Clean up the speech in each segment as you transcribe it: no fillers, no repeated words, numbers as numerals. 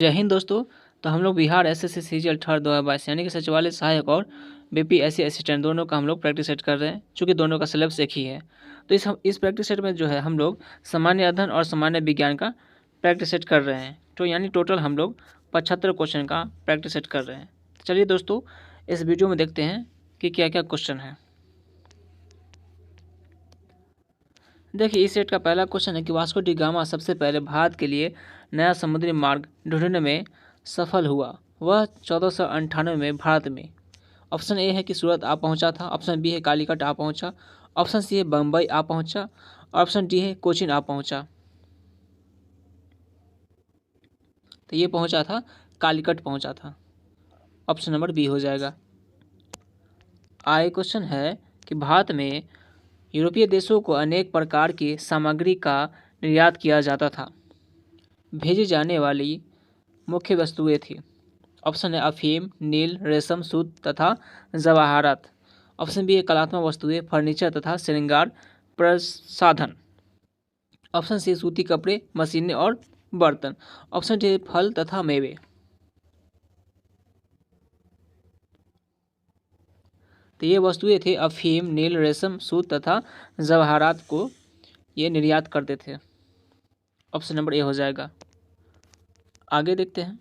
जय हिंद दोस्तों। तो हम लोग बिहार एसएससी सीजीएल थर्ड 2022 यानी कि सचिवालय सहायक और बीपीएससी असिस्टेंट दोनों का हम लोग प्रैक्टिस सेट कर रहे हैं, चूँकि दोनों का सिलेबस एक ही है। तो इस प्रैक्टिस सेट में जो है हम लोग सामान्य अध्ययन और सामान्य विज्ञान का प्रैक्टिस सेट कर रहे हैं। तो यानी टोटल हम लोग 75 क्वेश्चन का प्रैक्टिस सेट कर रहे हैं। चलिए दोस्तों, इस वीडियो में देखते हैं कि क्या क्या क्वेश्चन है। देखिए, इस सेट का पहला क्वेश्चन है कि वास्को डी गामा सबसे पहले भारत के लिए नया समुद्री मार्ग ढूंढने में सफल हुआ। वह 1498 में भारत में। ऑप्शन ए है कि सूरत आ पहुंचा था। ऑप्शन बी है कालीकट आ पहुंचा। ऑप्शन सी है बम्बई आ पहुंचा। ऑप्शन डी है कोचिन आ पहुंचा। तो ये पहुंचा था, कालीकट पहुंचा था। ऑप्शन नंबर बी हो जाएगा। आगे क्वेश्चन है कि भारत में यूरोपीय देशों को अनेक प्रकार की सामग्री का निर्यात किया जाता था। भेजी जाने वाली मुख्य वस्तुएं थी। ऑप्शन है अफीम, नील, रेशम, सूत तथा जवाहरात। ऑप्शन बी है कलात्मक वस्तुएं, फर्नीचर तथा श्रृंगार प्रसाधन। ऑप्शन सी सूती कपड़े, मशीनें और बर्तन। ऑप्शन डी फल तथा मेवे। तो ये वस्तुएं थे अफीम, नील, रेशम, सूत तथा जवाहरात को ये निर्यात करते थे। ऑप्शन नंबर ए हो जाएगा। आगे देखते हैं।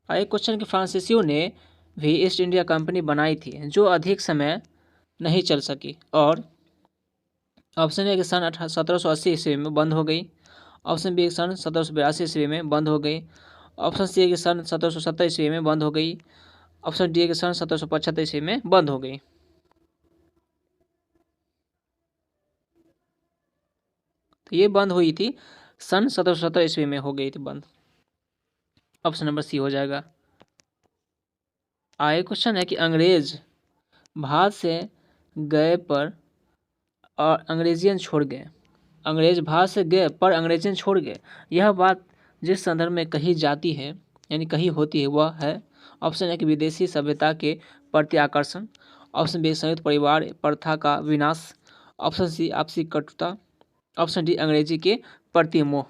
आगे क्वेश्चन कि फ्रांसीसियों ने भी ईस्ट इंडिया कंपनी बनाई थी जो अधिक समय नहीं चल सकी। और ऑप्शन ए कि सन 1780 ईस्वी में बंद हो गई। ऑप्शन बी सन 1782 ईस्वी में बंद हो गई। ऑप्शन सी है कि सन 1770 ईस्वी में बंद हो गई। ऑप्शन डी है कि सन 1775 ईस्वी में बंद हो गई। तो ये बंद हुई थी सन 1770 ईस्वी में हो गई थी बंद। ऑप्शन नंबर सी हो जाएगा। आगे क्वेश्चन है कि अंग्रेज भारत से गए पर और अंग्रेजियन छोड़ गए। अंग्रेज भारत से गए पर अंग्रेजियन छोड़ गए। यह बात जिस संदर्भ में कही जाती है यानी कही होती है वह है। ऑप्शन है कि विदेशी सभ्यता के प्रति आकर्षण। ऑप्शन बी संयुक्त परिवार प्रथा का विनाश। ऑप्शन सी आपसी कटुता। ऑप्शन डी अंग्रेजी के प्रति मोह।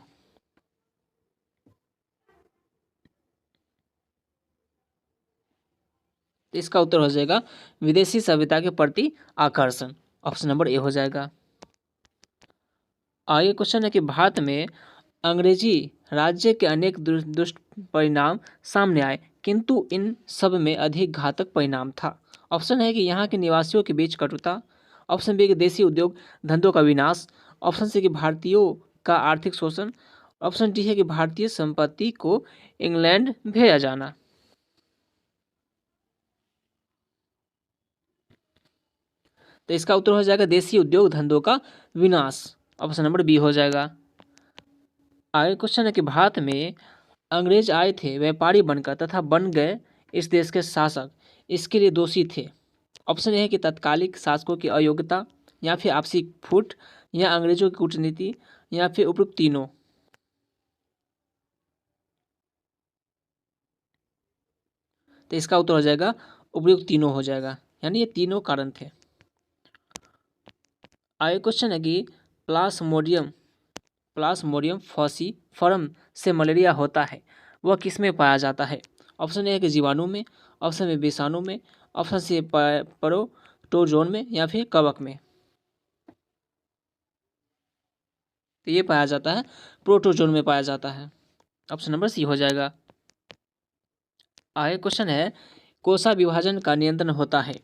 तो इसका उत्तर हो जाएगा विदेशी सभ्यता के प्रति आकर्षण। ऑप्शन नंबर ए हो जाएगा। आगे क्वेश्चन है कि भारत में अंग्रेजी राज्य के अनेक दुष्ट परिणाम सामने आए, किंतु इन सब में अधिक घातक परिणाम था। ऑप्शन है कि यहाँ के निवासियों के बीच कटुता। ऑप्शन बी कि देसी उद्योग धंधों का विनाश। ऑप्शन सी कि भारतीयों का आर्थिक शोषण। ऑप्शन डी है कि भारतीय संपत्ति को इंग्लैंड भेजा जाना। तो इसका उत्तर हो जाएगा देसी उद्योग धंधों का विनाश। ऑप्शन नंबर बी हो जाएगा। आगे क्वेश्चन है कि भारत में अंग्रेज आए थे व्यापारी बनकर तथा बन गए इस देश के शासक, इसके लिए दोषी थे। ऑप्शन ए है कि तत्कालिक शासकों की अयोग्यता, या फिर आपसी फूट, या अंग्रेजों की कूटनीति, या फिर उपरोक्त तीनों। तो इसका उत्तर हो जाएगा उपयुक्त तीनों हो जाएगा, यानी ये तीनों कारण थे। आगे क्वेश्चन है कि प्लाज्मोडियम प्लाज्मोडियम फॉर्म से मलेरिया होता है, वह किस में पाया जाता है। ऑप्शन ए है कि जीवाणु में। ऑप्शन बी विषाणु में। ऑप्शन सी प्रोटोजोन में, या फिर कवक में। तो ये पाया जाता है प्रोटोजोन में पाया जाता है। ऑप्शन नंबर सी हो जाएगा। आगे क्वेश्चन है कोसा विभाजन का नियंत्रण होता है।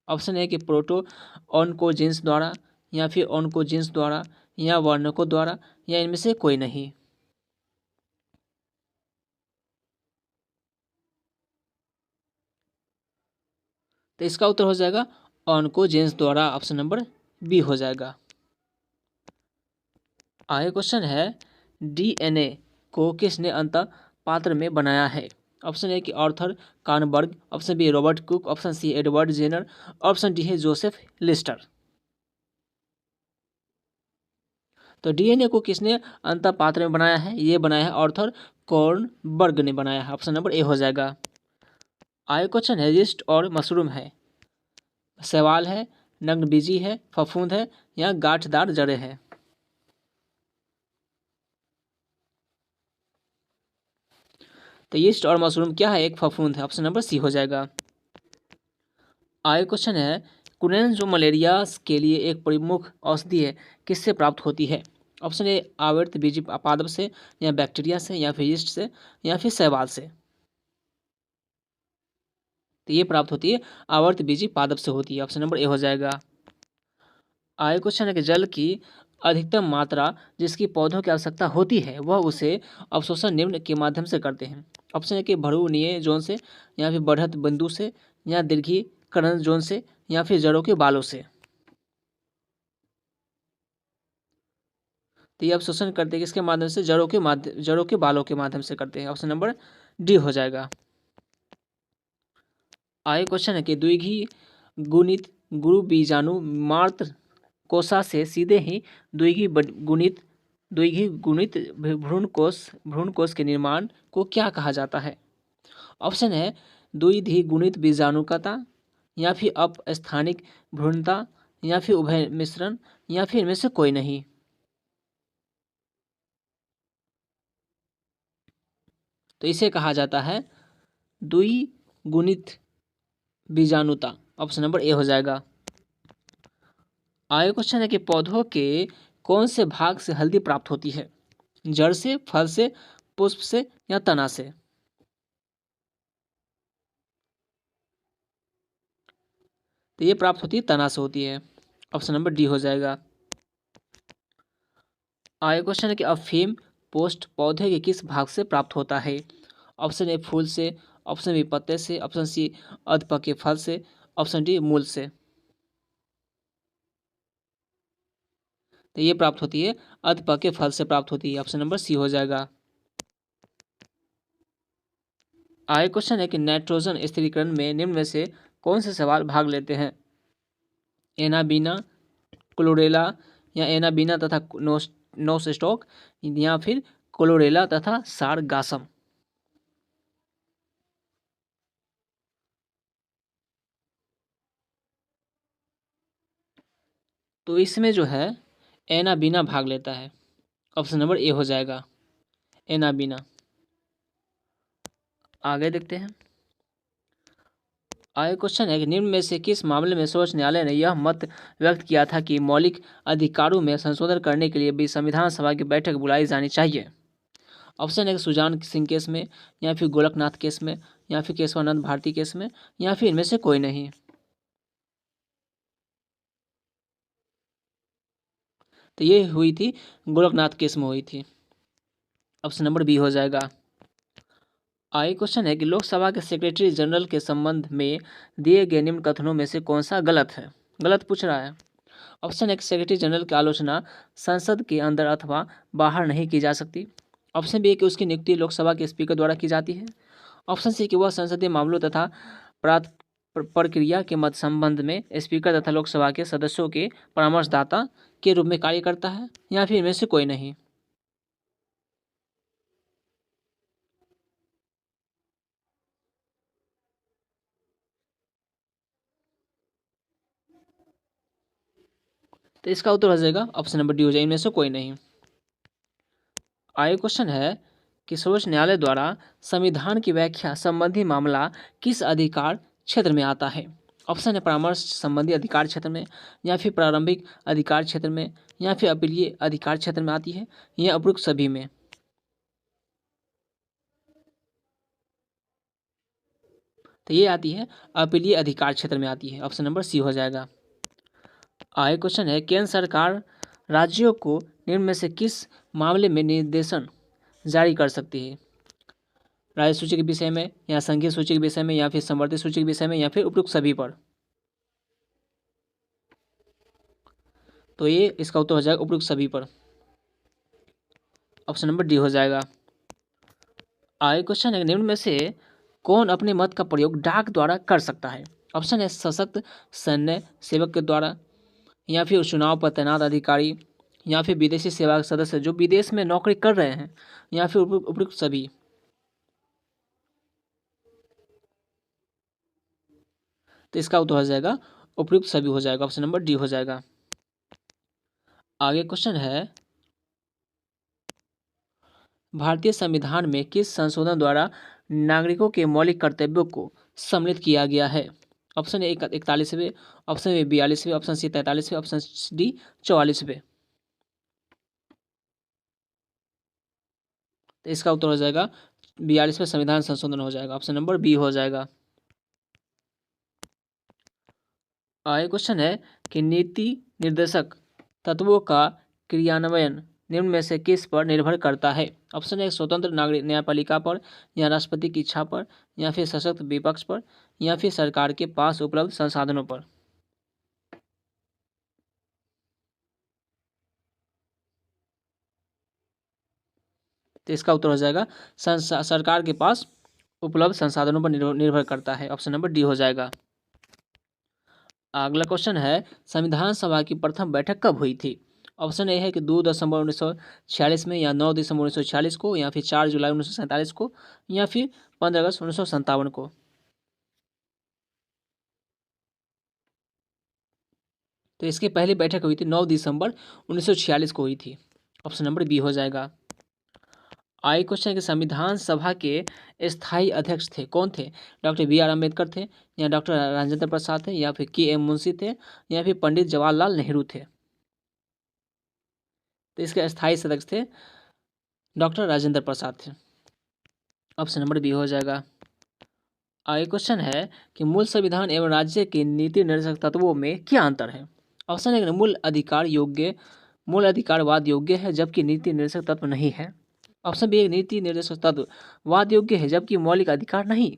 ऑप्शन ए कि प्रोटो ऑन्कोजीन्स द्वारा, या फिर ऑन्कोजीन्स द्वारा, या वर्णकों द्वारा, या इनमें से कोई नहीं। तो इसका उत्तर हो जाएगा ऑन्कोजीन्स द्वारा। ऑप्शन नंबर बी हो जाएगा। आगे क्वेश्चन है डीएनए को किसने अंत पात्र में बनाया है। ऑप्शन ए कि Arthur Kornberg. Option B Robert Koch. Option C Edward Jenner. Option D है जोसेफ लिस्टर। तो डीएनए को किसने अंत पात्र में बनाया है, ये बनाया है आर्थर कॉनबर्ग ने बनाया है। ऑप्शन नंबर ए हो जाएगा। आगे क्वेश्चन है यीस्ट और मशरूम है, शैवाल है, नग्नबीजी है, फफूंद है, या गांठदार जड़ें है। तो यीस्ट और मशरूम क्या है? एक फफूंद है। ऑप्शन नंबर सी हो जाएगा। आगे क्वेश्चन है, कुनेन जो मलेरिया के लिए एक प्रमुख औषधि है, किससे प्राप्त होती है? ऑप्शन ए आवर्त बीजी पादप से, या बैक्टीरिया से, या फिर यीस्ट से, या फिर शैवाल से। तो ये प्राप्त होती है आवर्त बीजी पादप से होती है। ऑप्शन नंबर ए हो जाएगा। आगे क्वेश्चन है कि जल की अधिकतम मात्रा जिसकी पौधों की आवश्यकता होती है वह उसे अवशोषण निम्न के माध्यम से करते हैं। ऑप्शन है कि भ्रूणीय जोन से, या फिर बढ़त बिंदु से, या दीर्घीकरण जोन से, या फिर जड़ों के बालों से। तो ये अवशोषण करते हैं किसके माध्यम से? जड़ों के बालों के माध्यम से करते हैं। ऑप्शन नंबर डी हो जाएगा। आगे क्वेश्चन है कि द्विघी गुणित गुरु बीजाणु मात्र कोशा से सीधे ही द्विघी गुणित भ्रूणकोश के निर्माण को क्या कहा जाता है? ऑप्शन है द्विधि गुणित बीजाणुकता, या फिर अपस्थानिक भ्रूणता, या फिर उभय मिश्रण, या फिर इनमें से कोई नहीं। तो इसे कहा जाता है द्विगुणित बीजाणुता। ऑप्शन नंबर ए हो जाएगा। आगे क्वेश्चन है कि पौधों के कौन से भाग से हल्दी प्राप्त होती है? जड़ से, फल से, पुष्प से, या तना से? तो ये प्राप्त होती है तना से होती है। ऑप्शन नंबर डी हो जाएगा। आगे क्वेश्चन है कि अफीम पोस्ट पौधे के किस भाग से प्राप्त होता है? ऑप्शन ए फूल से, ऑप्शन बी पत्ते से, ऑप्शन सी अधपके फल से, ऑप्शन डी मूल से। तो ये प्राप्त होती है अधपके फल से प्राप्त होती है। ऑप्शन नंबर सी हो जाएगा। आगे क्वेश्चन है कि नाइट्रोजन स्थिरीकरण में निम्न में से कौन से सवाल भाग लेते हैं? एनाबीना, क्लोरेला, या एनाबीना तथा नोस्टॉक, या फिर क्लोरेला तथा सारगासम। तो इसमें जो है एनाबीना भाग लेता है। ऑप्शन नंबर ए हो जाएगा, एनाबीना। आगे देखते हैं। आगे क्वेश्चन है कि निम्न में से किस मामले में सर्वोच्च न्यायालय ने यह मत व्यक्त किया था कि मौलिक अधिकारों में संशोधन करने के लिए भी संविधान सभा की बैठक बुलाई जानी चाहिए? ऑप्शन है कि सुजान सिंह केस में, या फिर गोलकनाथ केस में, या फिर केशवानंद भारती केस में, या फिर इनमें से कोई नहीं। तो ये हुई थी गोलकनाथ केस में हुई थी। ऑप्शन नंबर बी हो जाएगा। आगे क्वेश्चन है कि लोकसभा के सेक्रेटरी जनरल के संबंध में दिए गए निम्न कथनों में से कौन सा गलत है? गलत पूछ रहा है। ऑप्शन है कि सेक्रेटरी जनरल की आलोचना संसद के अंदर अथवा बाहर नहीं की जा सकती। ऑप्शन बी है कि उसकी नियुक्ति लोकसभा के स्पीकर द्वारा की जाती है। ऑप्शन सी कि वह संसदीय मामलों तथा प्रक्रिया के मध्य संबंध में स्पीकर तथा लोकसभा के सदस्यों के परामर्शदाता के रूप में कार्य करता है, या फिर इनमें से कोई नहीं। तो इसका उत्तर हो जाएगा ऑप्शन नंबर डी हो जाएगा, इनमें से कोई नहीं। आगे क्वेश्चन है कि सर्वोच्च न्यायालय द्वारा संविधान की व्याख्या संबंधी मामला किस अधिकार क्षेत्र में आता है? ऑप्शन है परामर्श संबंधी अधिकार क्षेत्र में, या फिर प्रारंभिक अधिकार क्षेत्र में, या फिर अपीलीय अधिकार क्षेत्र में आती है, या उपरोक्त सभी में। तो ये आती है अपीलीय अधिकार क्षेत्र में आती है। ऑप्शन नंबर सी हो जाएगा। आगे क्वेश्चन है केंद्र सरकार राज्यों को निम्न में से किस मामले में निर्देशन जारी कर सकती है? राज्य सूची के विषय में, या संघीय सूची के विषय में, या फिर संवर्धित सूची के विषय में, या फिर उपरोक्त सभी पर। तो ये इसका उत्तर हो जाएगा उपरोक्त सभी पर। ऑप्शन नंबर डी हो जाएगा। आगे क्वेश्चन है निम्न में से कौन अपने मत का प्रयोग डाक द्वारा कर सकता है? ऑप्शन है सशक्त सैन्य सेवक के द्वारा, या फिर चुनाव पर तैनात अधिकारी, या फिर विदेशी सेवा के सदस्य जो विदेश में नौकरी कर रहे हैं, या फिर उपयुक्त सभी। तो इसका उत्तर हो जाएगा उपयुक्त सभी हो जाएगा। ऑप्शन नंबर डी हो जाएगा। आगे क्वेश्चन है भारतीय संविधान में किस संशोधन द्वारा नागरिकों के मौलिक कर्तव्यों को सम्मिलित किया गया है? ऑप्शन ए 41वें, ऑप्शन बी 42वें, ऑप्शन सी 43वें, ऑप्शन डी 44वें। तो इसका उत्तर हो जाएगा 42वें संविधान संशोधन हो जाएगा। ऑप्शन नंबर बी हो जाएगा। आगे क्वेश्चन है कि नीति निर्देशक तत्वों का क्रियान्वयन निम्न में से किस पर निर्भर करता है? ऑप्शन ए स्वतंत्र नागरिक न्यायपालिका पर, या राष्ट्रपति की इच्छा पर, या फिर सशक्त विपक्ष पर, या फिर सरकार के पास उपलब्ध संसाधनों पर। तो इसका उत्तर हो जाएगा सरकार के पास उपलब्ध संसाधनों पर निर्भर करता है। ऑप्शन नंबर डी हो जाएगा। अगला क्वेश्चन है संविधान सभा की प्रथम बैठक कब हुई थी? ऑप्शन ए है कि 2 दिसंबर 1946 में, या 9 दिसंबर 1946 को, या फिर 4 जुलाई 1947 को, या फिर 15 अगस्त 1957 को। तो इसकी पहली बैठक हुई थी 9 दिसंबर 1946 को हुई थी। ऑप्शन नंबर बी हो जाएगा। आगे क्वेश्चन है कि संविधान सभा के स्थायी अध्यक्ष थे कौन थे? डॉक्टर बी आर अम्बेडकर थे, या डॉक्टर राजेंद्र प्रसाद थे, या फिर के एम मुंशी थे, या फिर पंडित जवाहरलाल नेहरू थे। तो इसके स्थायी सदस्य थे डॉक्टर राजेंद्र प्रसाद थे। ऑप्शन नंबर बी हो जाएगा। आगे क्वेश्चन है कि मूल संविधान एवं राज्य के नीति निर्देशक तत्वों में क्या अंतर है? ऑप्शन ए मूल अधिकारवाद योग्य है, जबकि नीति निर्देशक तत्व नहीं है। ऑप्शन बी नीति निर्देशक तत्व वाद योग्य है, जबकि मौलिक अधिकार नहीं।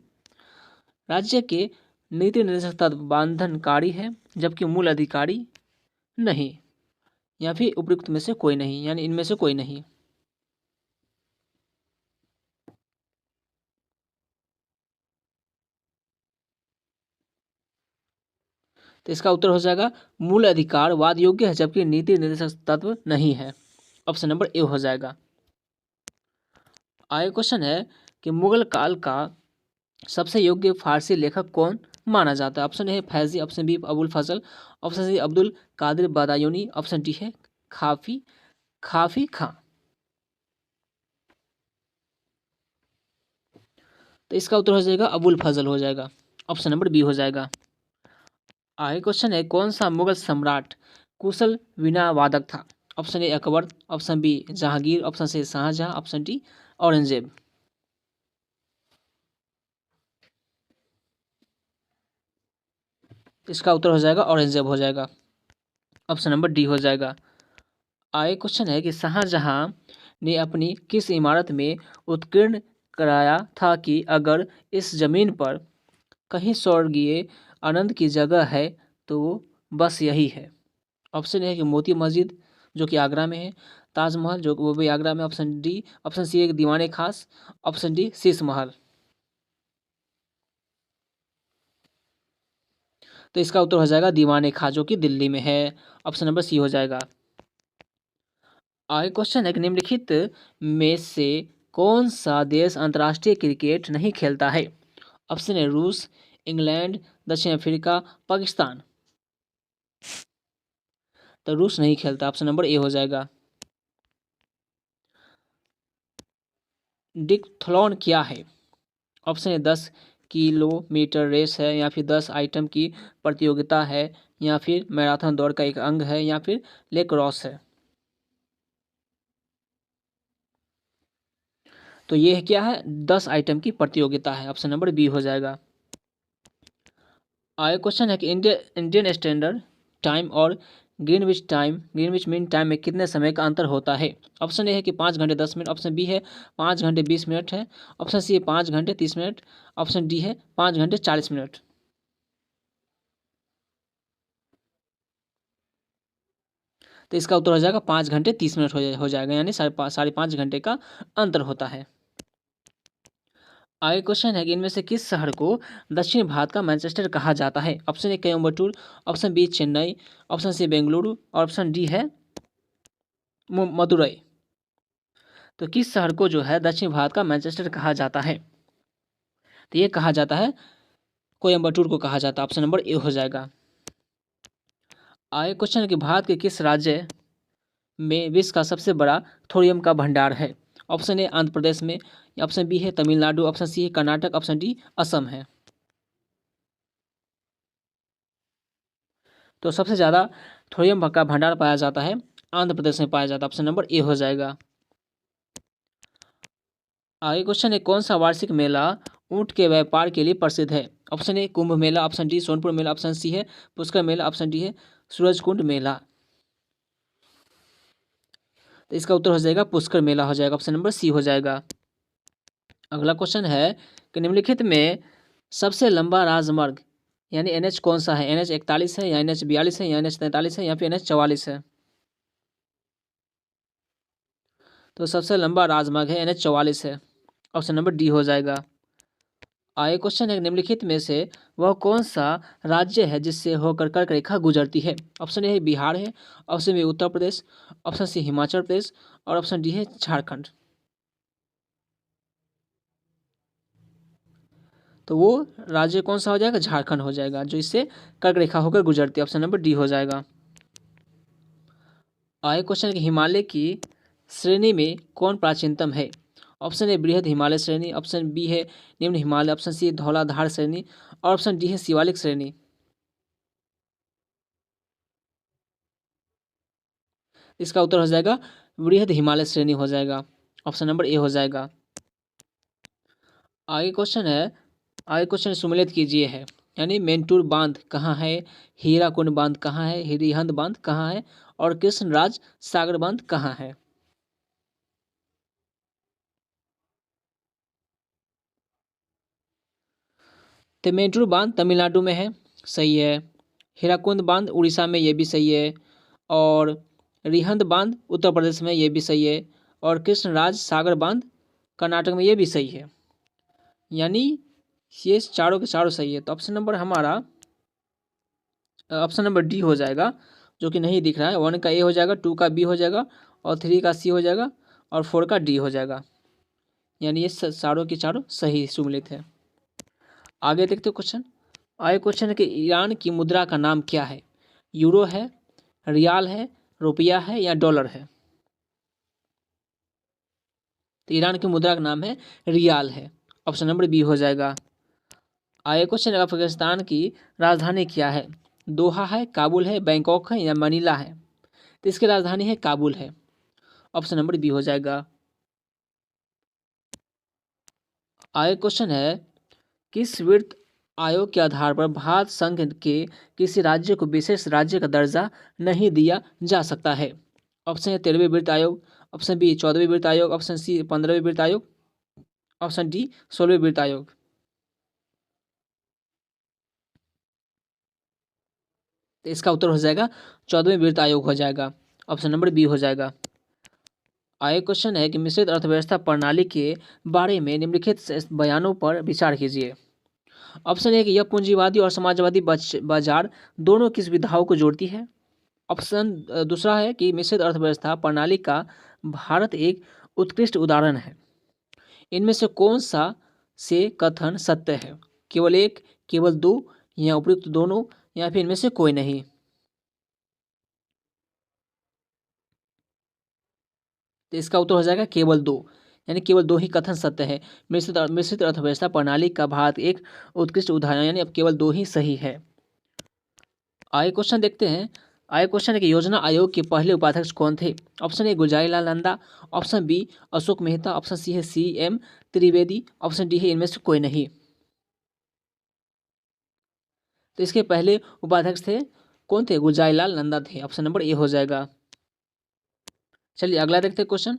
राज्य के नीति निर्देशक तत्व बंधनकारी है, जबकि मूल अधिकारी नहीं, या फिर उपयुक्त में से कोई नहीं, यानी इनमें से कोई नहीं। तो इसका उत्तर हो जाएगा मूल अधिकार वाद योग्य है, जबकि नीति निर्देशक तत्व नहीं है। ऑप्शन नंबर ए हो जाएगा। आगे क्वेश्चन है कि मुगल काल का सबसे योग्य फारसी लेखक कौन माना जाता है? Option A Faizi, option B Abul Fazal, option C Abdul Qadir Badayuni, option D है काफी खां। तो इसका उत्तर हो जाएगा अबुल फजल हो जाएगा। ऑप्शन नंबर बी हो जाएगा। आगे क्वेश्चन है कौन सा मुगल सम्राट कुशल वीणा वादक था? Option A Akbar, option B Jahangir, option C Shahjahan, option D Aurangzeb. इसका उत्तर हो जाएगा औरंगजेब हो जाएगा। ऑप्शन नंबर डी हो जाएगा। आगे क्वेश्चन है कि शाहजहां ने अपनी किस इमारत में उत्कीर्ण कराया था कि अगर इस जमीन पर कहीं स्वर्गीय आनंद की जगह है तो बस यही है? ऑप्शन ए है कि मोती मस्जिद जो कि आगरा में है, ताजमहल जो वो भी आगरा में, ऑप्शन डी, ऑप्शन सी है दीवाने खास, ऑप्शन डी शीश महल। तो इसका उत्तर हो जाएगा दीवाने खास जो कि दिल्ली में है। ऑप्शन नंबर सी हो जाएगा। आगे क्वेश्चन है कि निम्नलिखित में से कौन सा देश अंतर्राष्ट्रीय क्रिकेट नहीं खेलता है? ऑप्शन है रूस, इंग्लैंड, दक्षिण अफ्रीका, पाकिस्तान। तो रूस नहीं खेलता। ऑप्शन नंबर ए हो जाएगा। डिक्थलॉन क्या है? ऑप्शन है 10 किलोमीटर रेस है, या फिर 10 आइटम की प्रतियोगिता है, या फिर मैराथन दौड़ का एक अंग है, या फिर लेक्रोस है। तो ये क्या है? 10 आइटम की प्रतियोगिता है। ऑप्शन नंबर बी हो जाएगा। आगे क्वेश्चन है कि इंडियन स्टैंडर्ड टाइम और ग्रीनविच मीन टाइम में कितने समय का अंतर होता है? ऑप्शन ए है कि 5 घंटे 10 मिनट, ऑप्शन बी है 5 घंटे 20 मिनट है, ऑप्शन सी है 5 घंटे 30 मिनट, ऑप्शन डी है 5 घंटे 40 मिनट। तो इसका उत्तर हो जाएगा 5 घंटे 30 मिनट हो जाएगा, यानी साढ़े पाँच घंटे का अंतर होता है। आगे क्वेश्चन है कि इनमें से किस शहर को दक्षिण भारत का मैनचेस्टर कहा जाता है? Option A Coimbatore, option B Chennai, option C Bengaluru, और ऑप्शन डी है मदुरई। तो किस शहर को जो है दक्षिण भारत का मैनचेस्टर कहा जाता है? तो ये कहा जाता है कोयम्बटूर को कहा जाता है। ऑप्शन नंबर ए हो जाएगा। आगे क्वेश्चन है कि भारत के किस राज्य में विश्व का सबसे बड़ा थोरियम का भंडार है? ऑप्शन ए आंध्र प्रदेश में, ऑप्शन बी है तमिलनाडु, ऑप्शन सी है कर्नाटक, ऑप्शन डी असम है। तो सबसे ज़्यादा थोरियम का भंडार पाया जाता है आंध्र प्रदेश में पाया जाता है। ऑप्शन नंबर ए हो जाएगा। आगे क्वेश्चन है, कौन सा वार्षिक मेला ऊंट के व्यापार के लिए प्रसिद्ध है? Option A Kumbh Mela, option D Sonpur Mela, option C है पुष्कर मेला, ऑप्शन डी है सूरजकुंड मेला। तो इसका उत्तर हो जाएगा पुष्कर मेला हो जाएगा, ऑप्शन नंबर सी हो जाएगा। अगला क्वेश्चन है कि निम्नलिखित में सबसे लंबा राजमार्ग यानी एनएच कौन सा है? एनएच 41 है या एनएच 42 है या एनएच 43 है या फिर एनएच 44 है? तो सबसे लंबा राजमार्ग है एनएच 44 है, ऑप्शन नंबर डी हो जाएगा। आगे क्वेश्चन है, निम्नलिखित में से वह कौन सा राज्य है जिससे होकर कर्क रेखा गुजरती है? ऑप्शन ए बिहार है, option B Uttar Pradesh, option C Himachal Pradesh और ऑप्शन डी है झारखंड। तो वो राज्य कौन सा हो जाएगा? झारखंड हो जाएगा, जो इससे कर्क रेखा होकर गुजरती है, ऑप्शन नंबर डी हो जाएगा। आगे क्वेश्चन है कि हिमालय की श्रेणी में कौन प्राचीनतम है? ऑप्शन ए बृहद हिमालय श्रेणी, ऑप्शन बी है निम्न हिमालय, ऑप्शन सी धौलाधार श्रेणी और ऑप्शन डी है शिवालिक श्रेणी। इसका उत्तर हो जाएगा बृहद हिमालय श्रेणी हो जाएगा, ऑप्शन नंबर ए हो जाएगा। आगे क्वेश्चन है, आगे क्वेश्चन सुमेलित कीजिए है, यानी मेंटूर बांध कहाँ है, हीराकुंड बांध कहाँ है, हिरिहंद बांध कहाँ है और कृष्णराज सागर बांध कहाँ है? तो मेंटूर बांध तमिलनाडु में है, सही है। हीराकुंद बांध उड़ीसा में, ये भी सही है। और रिहंद बांध उत्तर प्रदेश में, ये भी सही है। और कृष्णराज सागर बांध कर्नाटक में, ये भी सही है। यानी ये चारों के चारों सही है। तो ऑप्शन नंबर हमारा ऑप्शन नंबर डी हो जाएगा, जो कि नहीं दिख रहा है। 1 का ए हो जाएगा, 2 का बी हो जाएगा और 3 का सी हो जाएगा और 4 का डी हो जाएगा। यानी ये चारों के चारों सही सुमेलित है। आगे देखते हो क्वेश्चन। आगे क्वेश्चन है कि ईरान की मुद्रा का नाम क्या है? यूरो है, रियाल है, रुपया है या डॉलर है? तो ईरान की मुद्रा का नाम है रियाल है, ऑप्शन नंबर बी हो जाएगा। आगे क्वेश्चन है, अफगानिस्तान की राजधानी क्या है? दोहा है, काबुल है, बैंकॉक है या मनीला है? तो इसकी राजधानी है काबुल है, ऑप्शन नंबर बी हो जाएगा। आगे क्वेश्चन है, किस वित्त आयोग के आधार पर भारत संघ के किसी राज्य को विशेष राज्य का दर्जा नहीं दिया जा सकता है? ऑप्शन है 13वें वित्त आयोग, ऑप्शन बी 14वें वित्त आयोग, ऑप्शन सी 15वें वित्त आयोग, ऑप्शन डी 16वें वित्त आयोग। तो इसका उत्तर हो जाएगा 14वें वित्त आयोग हो जाएगा, ऑप्शन नंबर बी हो जाएगा। आगे क्वेश्चन है कि मिश्रित अर्थव्यवस्था प्रणाली के बारे में निम्नलिखित बयानों पर विचार कीजिए। ऑप्शन ए कि यह पूंजीवादी और समाजवादी बाजार दोनों की सुविधाओं को जोड़ती है। ऑप्शन दूसरा है कि मिश्रित अर्थव्यवस्था प्रणाली का भारत एक उत्कृष्ट उदाहरण है। इनमें से कौन सा से कथन सत्य है? केवल एक, केवल दो या उपयुक्त दोनों या फिर इनमें से कोई नहीं? तो इसका उत्तर हो जाएगा केवल दो, यानी केवल दो ही कथन सत्य है। मिश्रित अर्थव्यवस्था प्रणाली का भारत एक उत्कृष्ट उदाहरण, यानी अब केवल दो ही सही है। आगे क्वेश्चन देखते हैं। आगे क्वेश्चन है कि योजना आयोग के पहले उपाध्यक्ष कौन थे? Option A Gulzarilal Nanda, option B Ashok Mehta, option C है CM त्रिवेदी, ऑप्शन डी है इनमें से कोई नहीं। तो इसके पहले उपाध्यक्ष थे, कौन थे? गुलजारीलाल नंदा थे, ऑप्शन नंबर ए हो जाएगा। चलिए अगला देखते हैं क्वेश्चन।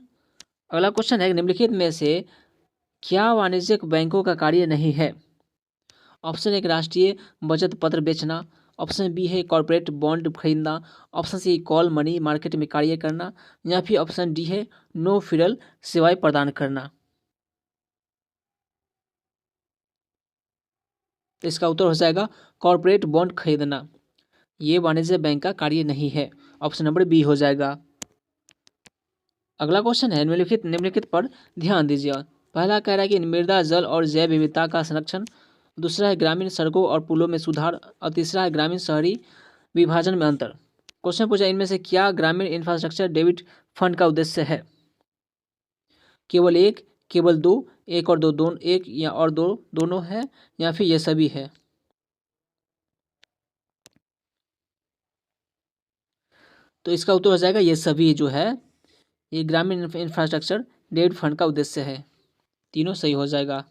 अगला क्वेश्चन है निम्नलिखित में से क्या वाणिज्यिक बैंकों का कार्य नहीं है? ऑप्शन एक राष्ट्रीय बचत पत्र बेचना, ऑप्शन बी है कॉर्पोरेट बॉन्ड खरीदना, option C call money market में कार्य करना या फिर ऑप्शन डी है नो फ्रिल सेवाएं प्रदान करना। तो इसका उत्तर हो जाएगा कॉर्पोरेट बॉन्ड खरीदना। ये वाणिज्य बैंक का कार्य नहीं है, ऑप्शन नंबर बी हो जाएगा। अगला क्वेश्चन है निम्नलिखित पर ध्यान दीजिए। पहला कह रहा है कि मृदा जल और जैव विविधता का संरक्षण, दूसरा है ग्रामीण सड़कों और पुलों में सुधार और तीसरा है ग्रामीण शहरी विभाजन में अंतर। क्वेश्चन पूछा, इनमें से क्या ग्रामीण इंफ्रास्ट्रक्चर डेबिट फंड का उद्देश्य है? केवल एक, केवल दो, एक और दो, दोनों एक या और दो दोनों है, या फिर ये सभी है? तो इसका उत्तर हो जाएगा ये सभी जो है, ये ग्रामीण इंफ्रास्ट्रक्चर डेव्हलपमेंट फंड का उद्देश्य है। तीनों सही हो जाएगा।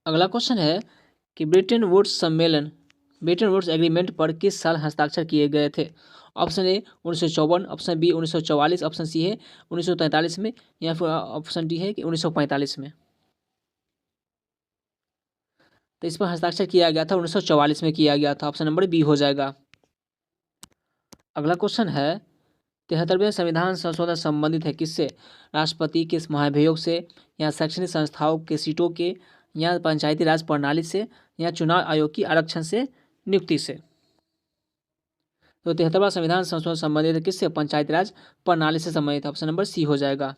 अगला क्वेश्चन है कि ब्रिटेन वुड्स एग्रीमेंट पर किस साल हस्ताक्षर किए गए थे? Option A 1954, option B 1944, option C है 1943 में, या फिर ऑप्शन डी है कि 1945 में। तो इस पर हस्ताक्षर किया गया था 1944 में किया गया था। ऑप्शन नंबर बी हो जाएगा। अगला क्वेश्चन है 73वें संविधान संशोधन संबंधित है किससे? राष्ट्रपति के महाभियोग से, या शैक्षणिक संस्थाओं के सीटों के, या पंचायती राज प्रणाली से, या चुनाव आयोग की आरक्षण से, नियुक्ति से? तो 73वां संविधान संशोधन संबंधित है किससे? पंचायती राज प्रणाली से संबंधित। ऑप्शन नंबर सी हो जाएगा।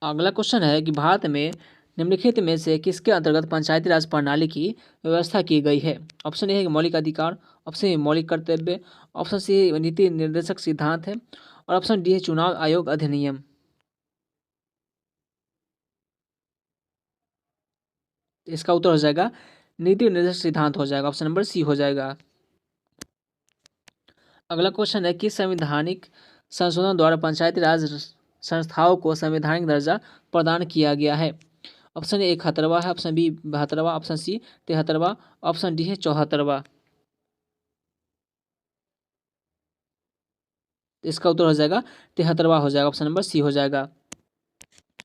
अगला क्वेश्चन है कि भारत में निम्नलिखित में से किसके अंतर्गत पंचायती राज प्रणाली की व्यवस्था की गई है? ऑप्शन ए है मौलिक अधिकार, ऑप्शन ए मौलिक कर्तव्य, ऑप्शन सी नीति निर्देशक सिद्धांत है, और ऑप्शन डी है चुनाव आयोग अधिनियम। इसका उत्तर हो जाएगा नीति निर्देशक सिद्धांत हो जाएगा। ऑप्शन नंबर सी हो जाएगा। अगला क्वेश्चन है कि संवैधानिक संशोधन द्वारा पंचायती राज संस्थाओं को संवैधानिक दर्जा प्रदान किया गया है? ऑप्शन ए 71वां है, ऑप्शन बी 72वां, ऑप्शन सी 73वां, ऑप्शन डी है 74वां। इसका उत्तर हो जाएगा 73वां हो जाएगा। ऑप्शन नंबर सी हो जाएगा।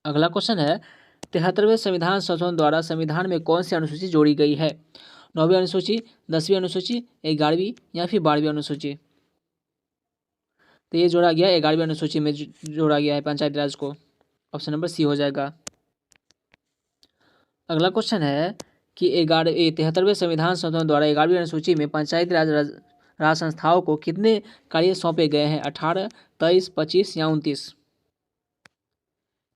अगला क्वेश्चन है 73वें संविधान संशोधन द्वारा संविधान में कौन सी अनुसूची जोड़ी गई है? 9वीं अनुसूची, 10वीं अनुसूची, 11वीं, या फिर 12वीं अनुसूची? तो ये जोड़ा गया 11वीं अनुसूची में जोड़ा गया है पंचायती राज को। ऑप्शन नंबर सी हो जाएगा। अगला क्वेश्चन है कि 73वें संविधान संशोधन द्वारा 11वीं अनुसूची में पंचायती राज संस्थाओं को कितने कार्य सौंपे गए हैं? 18, 23, 25 या 29?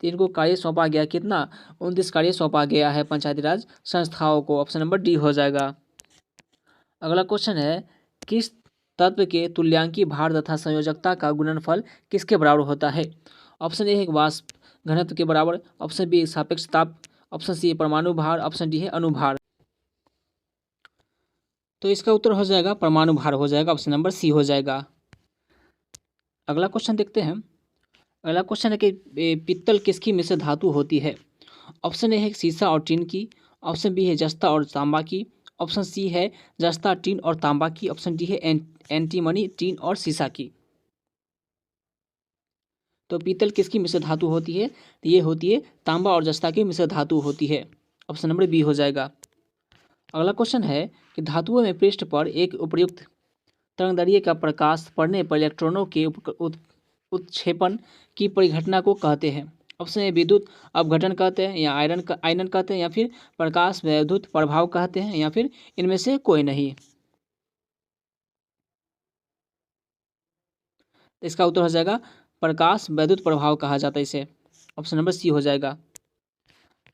तो इनको कार्य सौंपा गया कितना? 29 कार्य सौंपा गया है पंचायती राज संस्थाओं को। ऑप्शन नंबर डी हो जाएगा। अगला क्वेश्चन है किस तत्व के तुल्यांकी भार तथा संयोजकता का गुणनफल किसके बराबर होता है? ऑप्शन ए है वाष्प घनत्व के बराबर, ऑप्शन बी सापेक्ष ताप, ऑप्शन सी परमाणु भार, ऑप्शन डी है अणुभार। तो इसका उत्तर हो जाएगा परमाणु भार हो जाएगा। ऑप्शन नंबर सी हो जाएगा। अगला क्वेश्चन देखते हैं। अगला क्वेश्चन है कि पित्तल किसकी मिश्र धातु होती है? ऑप्शन ए है सीसा और टीन की, ऑप्शन बी है जस्ता और तांबा की, ऑप्शन सी है जस्ता, टीन और तांबा की, ऑप्शन डी है एंटीमनी, टीन और सीसा की। तो पीतल किसकी मिश्र धातु होती है? तो ये होती है तांबा और जस्ता की मिश्र धातु होती है। ऑप्शन नंबर बी हो जाएगा। अगला क्वेश्चन है कि धातुओं में पृष्ठ पर एक उपयुक्त तरंगदैर्घ्य का प्रकाश पड़ने पर इलेक्ट्रॉनों के उत्क्षेपण की परिघटना को कहते हैं? ऑप्शन ए विद्युत अपघटन कहते हैं, या आयनन कहते हैं, या फिर प्रकाश वैद्युत प्रभाव कहते हैं, या फिर इनमें से कोई नहीं? इसका उत्तर हो जाएगा प्रकाश वैद्युत प्रभाव कहा जाता है इसे। ऑप्शन नंबर सी हो जाएगा।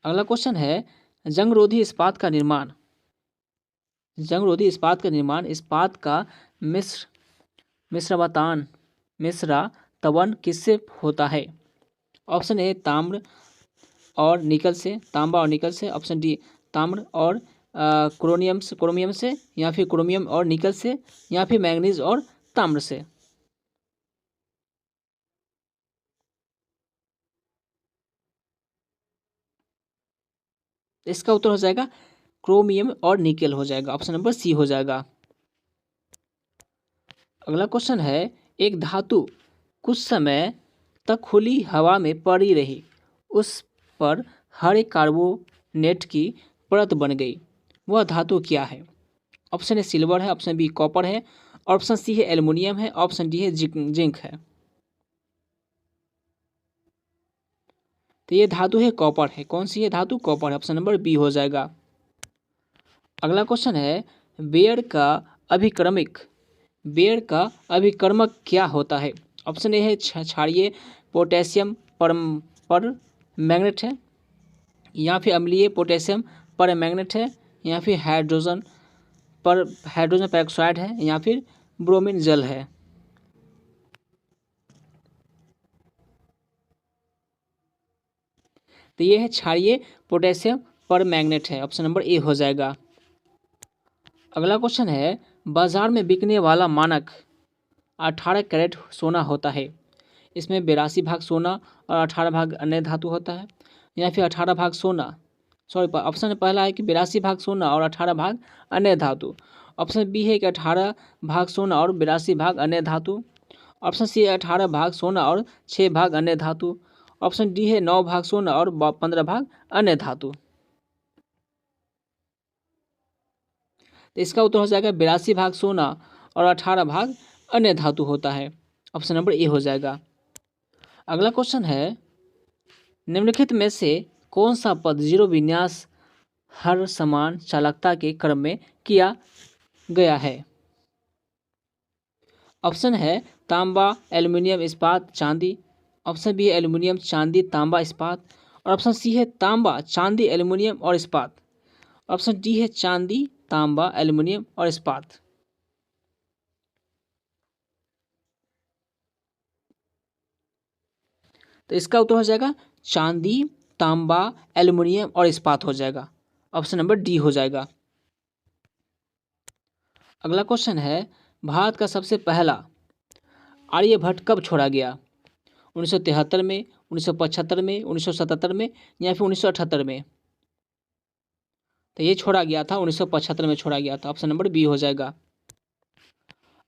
अगला क्वेश्चन है जंगरोधी इस्पात का निर्माण इस्पात का मिश्रातवन किससे होता है? ऑप्शन ए तांबा और निकल से, ऑप्शन डी ताम्र और क्रोमियम से, या फिर क्रोमियम और निकल से, या फिर मैंगनीज और ताम्र से? इसका उत्तर हो जाएगा क्रोमियम और निकेल हो जाएगा। ऑप्शन नंबर सी हो जाएगा। अगला क्वेश्चन है एक धातु कुछ समय तक खुली हवा में पड़ी रही, उस पर हरे कार्बोनेट की परत बन गई, वह धातु क्या है? ऑप्शन ए सिल्वर है, ऑप्शन बी कॉपर है, ऑप्शन सी है एल्युमिनियम है, ऑप्शन डी है जिंक है। तो ये धातु है कॉपर है। कौन सी है धातु? कॉपर है। ऑप्शन नंबर बी हो जाएगा। अगला क्वेश्चन है बेयर का अभिकर्मक क्या होता है? ऑप्शन ए है क्षारीय पोटेशियम पर मैग्नेट है, या फिर अम्लीय पोटेशियम पर मैग्नेट है, या फिर हाइड्रोजन पेरोक्साइड है, या फिर ब्रोमीन जल है? तो ये है क्षारीय पोटेशियम पर मैग्नेट है, ऑप्शन नंबर ए हो जाएगा। अगला क्वेश्चन है, बाजार में बिकने वाला मानक 18 कैरेट सोना होता है, इसमें 82 भाग सोना और 18 भाग अन्य धातु होता है, या फिर 18 भाग सोना, सॉरी ऑप्शन पहला है कि 82 भाग सोना और 18 भाग अन्य धातु, ऑप्शन बी है कि 18 भाग सोना और 82 भाग अन्य धातु, ऑप्शन सी है 18 भाग सोना और 6 भाग अन्य धातु, ऑप्शन डी है 9 भाग सोना और 15 भाग अन्य धातु। तो इसका उत्तर हो जाएगा 82 भाग सोना और 18 भाग अन्य धातु होता है, ऑप्शन नंबर ए हो जाएगा। अगला क्वेश्चन है, निम्नलिखित में से कौन सा पद जीरो विन्यास हर समान चालकता के क्रम में किया गया है? ऑप्शन है तांबा, एल्युमिनियम, इस्पात, चांदी, ऑप्शन बी है एल्युमिनियम, चांदी, तांबा, इस्पात, और ऑप्शन सी है तांबा, चांदी, एल्युमिनियम और इस्पात, ऑप्शन डी है चांदी, तांबा, एल्युमिनियम और इस्पात। तो इसका उत्तर हो जाएगा चांदी, तांबा, एल्युमिनियम और इस्पात हो जाएगा, ऑप्शन नंबर डी हो जाएगा। अगला क्वेश्चन है, भारत का सबसे पहला आर्यभट्ट कब छोड़ा गया? 1973 में, 1975 में, 1977 में, या फिर 1978 में? तो ये छोड़ा गया था 1975 में छोड़ा गया था, ऑप्शन नंबर बी हो जाएगा।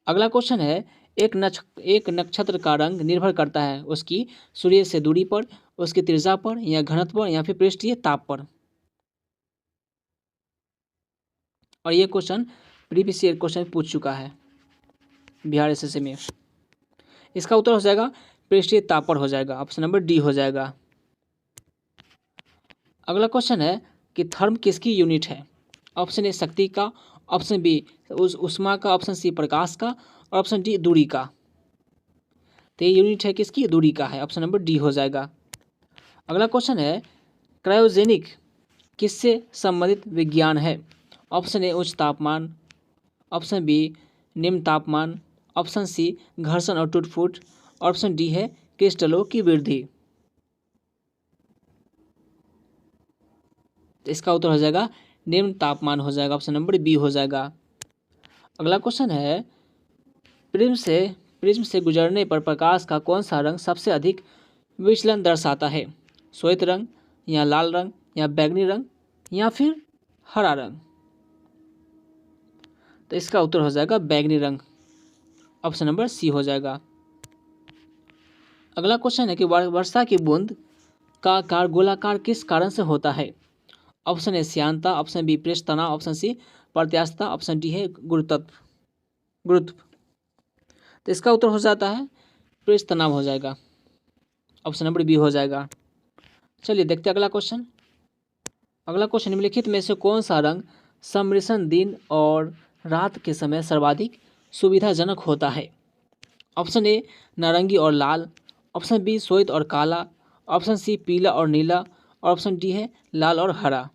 अगला क्वेश्चन है, एक नक्षत्र का रंग निर्भर करता है उसकी सूर्य से दूरी पर, उसकी त्रिज्या पर, या घनत्व पर, या फिर पृष्ठीय ताप पर। और ये क्वेश्चन प्रीवियस ईयर क्वेश्चन पूछ चुका है बिहार एसएससी में। इसका उत्तर हो जाएगा पृष्ठीय ताप पर हो जाएगा, ऑप्शन नंबर डी हो जाएगा। अगला क्वेश्चन है कि थर्म किसकी यूनिट है? ऑप्शन ए शक्ति का, ऑप्शन बी उष्मा का, ऑप्शन सी प्रकाश का, और ऑप्शन डी दूरी का। तो ये यूनिट है किसकी? दूरी का है, ऑप्शन नंबर डी हो जाएगा। अगला क्वेश्चन है, क्रायोजेनिक किससे संबंधित विज्ञान है? ऑप्शन ए उच्च तापमान, ऑप्शन बी निम्न तापमान, ऑप्शन सी घर्षण और टूट-फूट, ऑप्शन डी है क्रिस्टलों की वृद्धि। तो इसका उत्तर हो जाएगा निम्न तापमान हो जाएगा, ऑप्शन नंबर बी हो जाएगा। अगला क्वेश्चन है, प्रिज्म से गुजरने पर प्रकाश का कौन सा रंग सबसे अधिक विचलन दर्शाता है? श्वेत रंग, या लाल रंग, या बैंगनी रंग, या फिर हरा रंग? तो इसका उत्तर हो जाएगा बैंगनी रंग, ऑप्शन नंबर सी हो जाएगा। अगला क्वेश्चन है कि वर्षा की बूंद का आकार गोलाकार किस कारण से होता है? ऑप्शन ए श्यानता, ऑप्शन बी पृष्ठ तनाव, ऑप्शन सी प्रत्यास्थता, ऑप्शन डी है गुरुत्व। तो इसका उत्तर हो जाता है पृष्ठ तनाव हो जाएगा, ऑप्शन नंबर बी हो जाएगा। चलिए देखते हैं अगला क्वेश्चन। अगला क्वेश्चन, निम्नलिखित में से कौन सा रंग सम्मिश्रण दिन और रात के समय सर्वाधिक सुविधाजनक होता है? ऑप्शन ए नारंगी और लाल, ऑप्शन बी श्वेत और काला, ऑप्शन सी पीला और नीला, और ऑप्शन डी है लाल और हरा।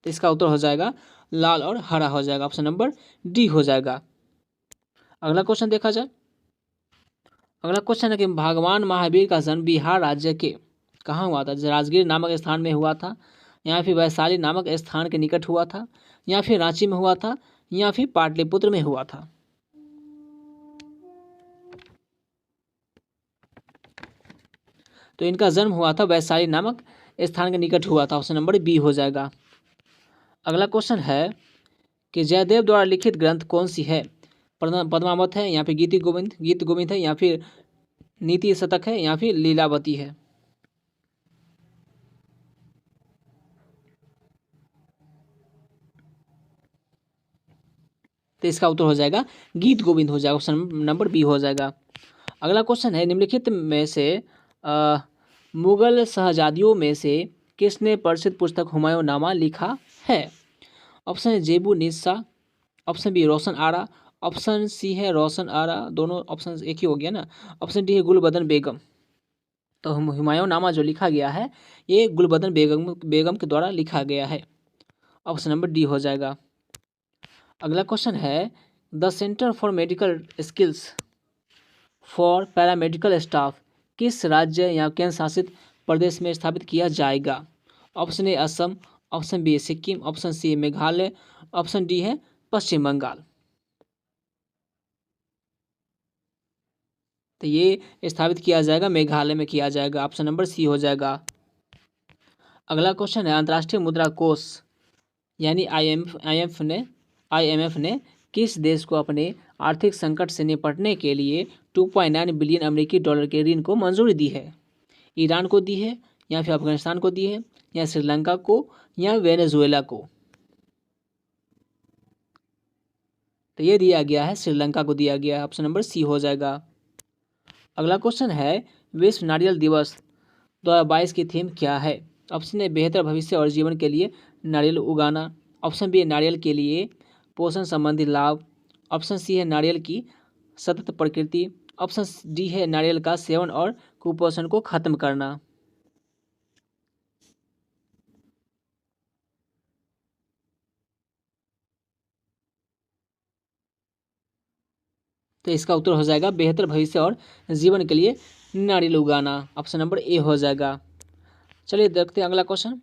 तो इसका उत्तर हो जाएगा लाल और हरा हो जाएगा, ऑप्शन नंबर डी हो जाएगा। अगला क्वेश्चन देखा जाए। अगला क्वेश्चन है कि भगवान महावीर का जन्म बिहार राज्य के कहाँ हुआ था? राजगीर नामक स्थान में हुआ था, या फिर वैशाली नामक स्थान के निकट हुआ था, या फिर रांची में हुआ था, या फिर पाटलिपुत्र में हुआ था? तो इनका जन्म हुआ था वैशाली नामक स्थान के निकट हुआ था, ऑप्शन नंबर बी हो जाएगा। अगला क्वेश्चन है कि जयदेव द्वारा लिखित ग्रंथ कौन सी है? पद्मावत है, या फिर गीत गोविंद है, या फिर नीति शतक है, या फिर लीलावती है? तो इसका उत्तर हो जाएगा गीत गोविंद हो जाएगा, ऑप्शन नंबर बी हो जाएगा। अगला क्वेश्चन है, निम्नलिखित में से मुगल शहजादियों में से किसने प्रसिद्ध पुस्तक हुमायूं नामा लिखा है? ऑप्शन है जेबू निस्सा, ऑप्शन बी रोशन आरा, ऑप्शन सी है रोशन आरा, दोनों ऑप्शन एक ही हो गया ना, ऑप्शन डी है गुलबदन बेगम। तो हुमायूं नामा जो लिखा गया है ये गुलबदन बेगम के द्वारा लिखा गया है, ऑप्शन नंबर डी हो जाएगा। अगला क्वेश्चन है, the centre for medical skills for paramedical staff किस राज्य या केंद्र शासित प्रदेश में स्थापित किया जाएगा? Option A Assam, option B Sikkim, option C Meghalaya, option D है पश्चिम बंगाल। तो ये स्थापित किया जाएगा मेघालय में किया जाएगा, ऑप्शन नंबर सी हो जाएगा। अगला क्वेश्चन है अंतर्राष्ट्रीय मुद्रा कोष यानी आईएमएफ ने किस देश को अपने आर्थिक संकट से निपटने के लिए 2.9 बिलियन अमेरिकी डॉलर के ऋण को मंजूरी दी है? ईरान को दी है, या फिर अफगानिस्तान को दी है, या श्रीलंका को, या वेनेजुएला को? तो ये दिया गया है, श्रीलंका को दिया गया है, ऑप्शन नंबर सी हो जाएगा। अगला क्वेश्चन है विश्व नारियल दिवस 2022 की थीम क्या है? ऑप्शन ए बेहतर भविष्य और जीवन के लिए नारियल उगाना, ऑप्शन बी है नारियल के लिए पोषण संबंधी लाभ, ऑप्शन सी है नारियल की सतत प्रकृति, ऑप्शन डी है नारियल का सेवन और कुपोषण को खत्म करना। तो इसका उत्तर हो जाएगा बेहतर भविष्य और जीवन के लिए नारियल उगाना, ऑप्शन नंबर ए हो जाएगा। चलिए देखते हैं अगला क्वेश्चन।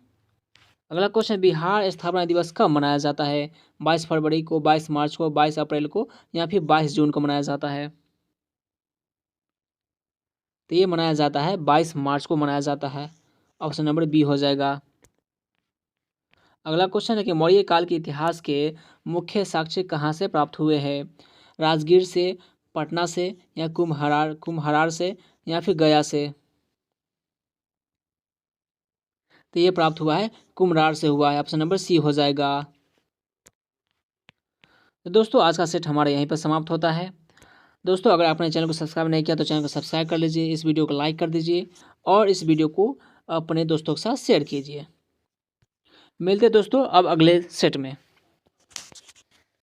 अगला क्वेश्चन बिहार स्थापना दिवस कब मनाया जाता है? 22 फरवरी को, 22 मार्च को, 22 अप्रैल को, या फिर 22 जून को मनाया जाता है? तो ये मनाया जाता है 22 मार्च को मनाया जाता है, ऑप्शन नंबर बी हो जाएगा। अगला क्वेश्चन है कि मौर्य काल के इतिहास के मुख्य साक्ष्य कहाँ से प्राप्त हुए हैं? राजगीर से, पटना से, या कुम्हरार से, या फिर गया से? तो ये प्राप्त हुआ है कुम्हरार से हुआ है, ऑप्शन नंबर सी हो जाएगा। तो दोस्तों आज का सेट हमारा यहीं पर समाप्त होता है। दोस्तों अगर आपने चैनल को सब्सक्राइब नहीं किया तो चैनल को सब्सक्राइब कर लीजिए, इस वीडियो को लाइक कर दीजिए और इस वीडियो को अपने दोस्तों के साथ शेयर कीजिए। मिलते हैं दोस्तों अब अगले सेट में।